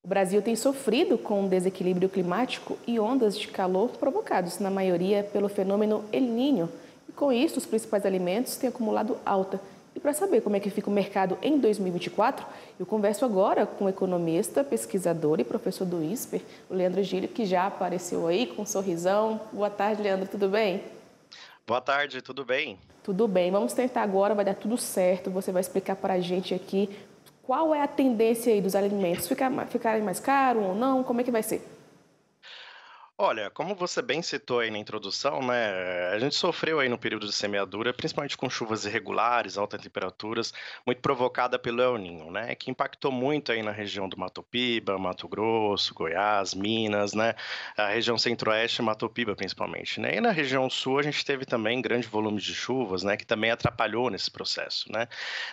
O Brasil tem sofrido com um desequilíbrio climático e ondas de calor provocados, na maioria, pelo fenômeno El Niño. E com isso, os principais alimentos têm acumulado alta. E para saber como é que fica o mercado em 2024, eu converso agora com o economista, pesquisador e professor do INSPER, o Leandro Gílio, que já apareceu aí com um sorrisão. Boa tarde, Leandro, tudo bem? Boa tarde, tudo bem? Tudo bem, vamos tentar agora, vai dar tudo certo. Você vai explicar para a gente aqui qual é a tendência aí dos alimentos, ficarem mais caros ou não, como é que vai ser? Olha, como você bem citou aí na introdução, né, a gente sofreu aí no período de semeadura, principalmente com chuvas irregulares, altas temperaturas, muito provocada pelo El Niño, né, que impactou muito aí na região do Mato Piba, Mato Grosso, Goiás, Minas, né, a região centro-oeste, Mato Piba principalmente, né, e na região sul a gente teve também grande volume de chuvas, né, que também atrapalhou nesse processo, né.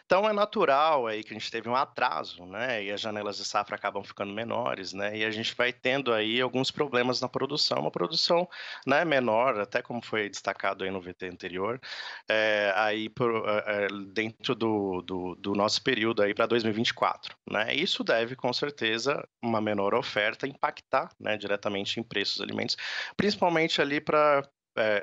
Então é natural aí que a gente teve um atraso, né, e as janelas de safra acabam ficando menores, né, e a gente vai tendo aí alguns problemas na produção, uma produção, né, menor, até como foi destacado aí no VT anterior, aí dentro do nosso período aí para 2024, né. Isso deve, com certeza, uma menor oferta impactar, né, diretamente em preços dos alimentos, principalmente ali para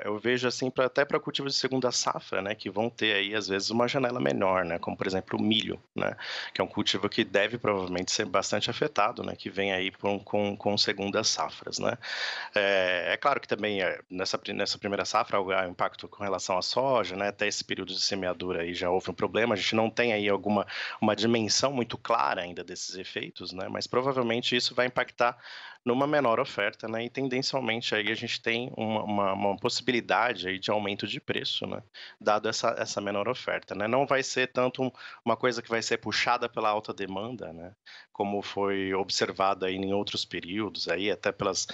eu vejo assim até para cultivos de segunda safra, né, que vão ter aí às vezes uma janela menor, né, como por exemplo o milho, né, que é um cultivo que deve provavelmente ser bastante afetado, né, que vem aí com segundas safras, né. É claro que também nessa primeira safra há impacto com relação à soja, né, até esse período de semeadura aí já houve um problema, a gente não tem aí uma dimensão muito clara ainda desses efeitos, né, mas provavelmente isso vai impactar numa menor oferta, né, e tendencialmente aí a gente tem uma possibilidade aí de aumento de preço, né, dado essa menor oferta, né. Não vai ser tanto uma coisa que vai ser puxada pela alta demanda, né, como foi observado aí em outros períodos aí, até pelas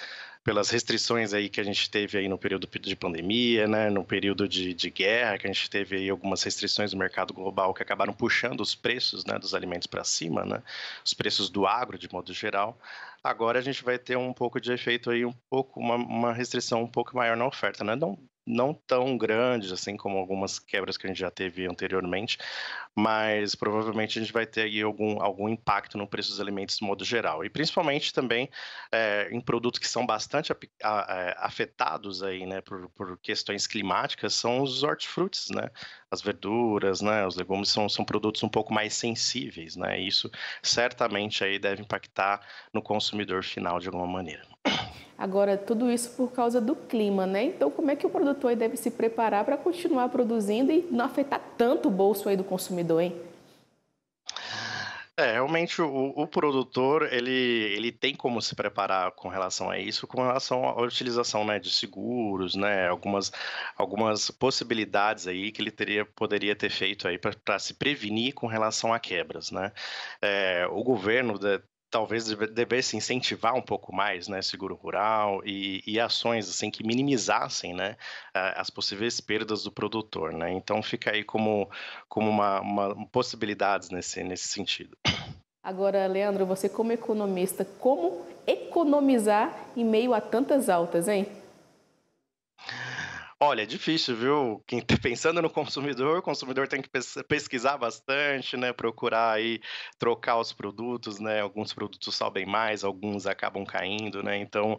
restrições aí que a gente teve aí no período de pandemia, né, no período de guerra, que a gente teve aí algumas restrições no mercado global que acabaram puxando os preços, né, dos alimentos para cima, né, os preços do agro de modo geral. Agora a gente vai ter um pouco de efeito aí, uma restrição um pouco maior na oferta, né, não tão grande assim como algumas quebras que a gente já teve anteriormente, mas provavelmente a gente vai ter aí algum impacto no preço dos alimentos de modo geral. E principalmente também em produtos que são bastante afetados aí, né, por questões climáticas, são os hortifrutis, né, as verduras, né, os legumes são produtos um pouco mais sensíveis, né, e isso certamente aí deve impactar no consumidor final de alguma maneira. Agora, tudo isso por causa do clima, né? Então, como é que o produtor aí deve se preparar para continuar produzindo e não afetar tanto o bolso aí do consumidor, hein? Realmente o produtor ele tem como se preparar com relação a isso, com relação à utilização, né, de seguros, né, algumas possibilidades aí que ele poderia ter feito aí para se prevenir com relação a quebras, né. O governo talvez devesse incentivar um pouco mais, né, seguro rural e ações, assim, que minimizassem, né, as possíveis perdas do produtor, né. Então fica aí como uma possibilidades nesse sentido. Agora, Leandro, você como economista, como economizar em meio a tantas altas, hein? Olha, é difícil, viu? Quem tá pensando no consumidor, o consumidor tem que pesquisar bastante, né? Procurar aí trocar os produtos, né? Alguns produtos sobem mais, alguns acabam caindo, né? Então,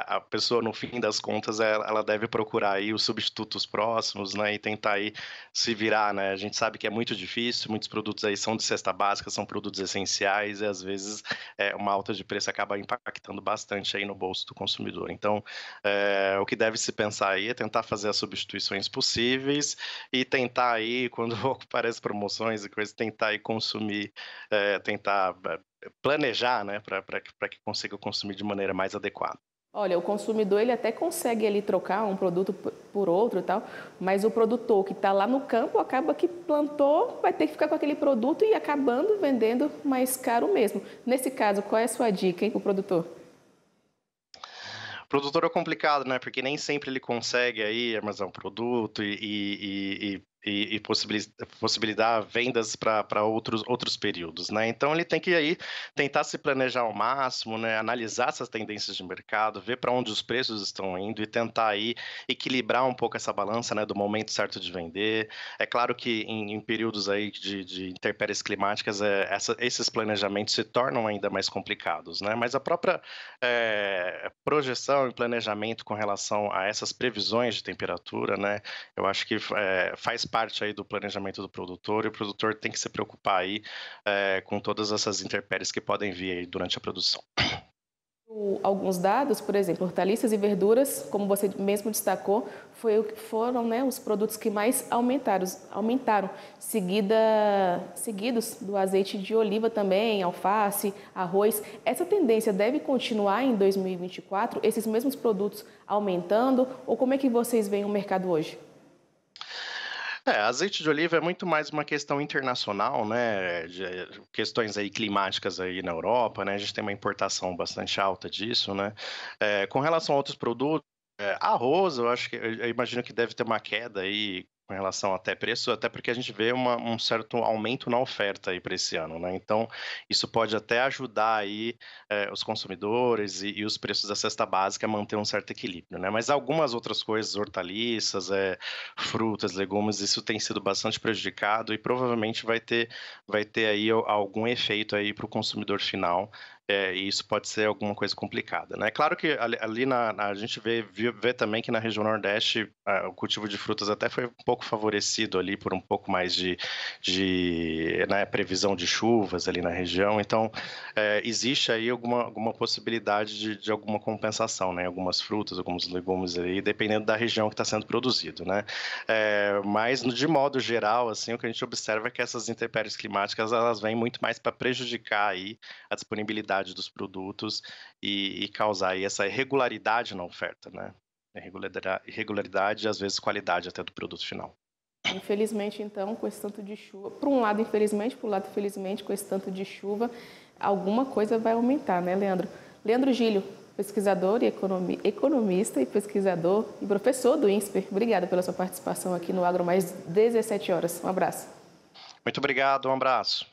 a pessoa, no fim das contas, ela deve procurar aí os substitutos próximos, né? E tentar aí se virar, né? A gente sabe que é muito difícil, muitos produtos aí são de cesta básica, são produtos essenciais e às vezes uma alta de preço acaba impactando bastante aí no bolso do consumidor. Então, o que deve se pensar aí é tentar fazer as substituições possíveis e tentar aí, quando aparecem promoções e coisas, tentar aí consumir, tentar planejar, né, para que consiga consumir de maneira mais adequada. Olha, o consumidor ele até consegue ali trocar um produto por outro e tal, mas o produtor que está lá no campo acaba que plantou, vai ter que ficar com aquele produto e acabando vendendo mais caro mesmo. Nesse caso, qual é a sua dica, hein, para o produtor? Produtor é complicado, né, porque nem sempre ele consegue aí armazenar um produto e possibilitar vendas para outros períodos, né. Então ele tem que aí tentar se planejar ao máximo, né, analisar essas tendências de mercado, ver para onde os preços estão indo e tentar aí equilibrar um pouco essa balança, né, do momento certo de vender. É claro que em períodos aí de intempéries climáticas, esses planejamentos se tornam ainda mais complicados, né, mas a própria, projeção e planejamento com relação a essas previsões de temperatura, né, eu acho que faz parte aí do planejamento do produtor, e o produtor tem que se preocupar aí, com todas essas intempéries que podem vir aí durante a produção. Alguns dados, por exemplo, hortaliças e verduras, como você mesmo destacou, foram, né, os produtos que mais aumentaram, seguidos do azeite de oliva também, alface, arroz. Essa tendência deve continuar em 2024, esses mesmos produtos aumentando, ou como é que vocês veem o mercado hoje? Azeite de oliva é muito mais uma questão internacional, né, de questões aí climáticas aí na Europa, né, a gente tem uma importação bastante alta disso, né. Com relação a outros produtos, arroz, eu acho que eu imagino que deve ter uma queda aí com relação até preço, até porque a gente vê um certo aumento na oferta aí para esse ano, né. Então, isso pode até ajudar aí, os consumidores e os preços da cesta básica a manter um certo equilíbrio, né. Mas algumas outras coisas, hortaliças, frutas, legumes, isso tem sido bastante prejudicado e provavelmente vai ter aí algum efeito aí para o consumidor final, e isso pode ser alguma coisa complicada, né. Claro que ali a gente vê também que na região Nordeste, o cultivo de frutas até foi um pouco favorecido ali por um pouco mais né, previsão de chuvas ali na região, então, existe aí alguma possibilidade de alguma compensação, né, algumas frutas, alguns legumes aí, dependendo da região que está sendo produzido, né. Mas de modo geral, assim, o que a gente observa é que essas intempéries climáticas, elas vêm muito mais para prejudicar aí a disponibilidade dos produtos e causar aí essa irregularidade na oferta, né. Irregularidade e às vezes qualidade até do produto final. Infelizmente, então, com esse tanto de chuva, por um lado, infelizmente, por um lado, felizmente, com esse tanto de chuva, alguma coisa vai aumentar, né, Leandro? Leandro Gílio, pesquisador e economista e pesquisador e professor do INSPER. Obrigada pela sua participação aqui no Agro Mais 17 horas. Um abraço. Muito obrigado, um abraço.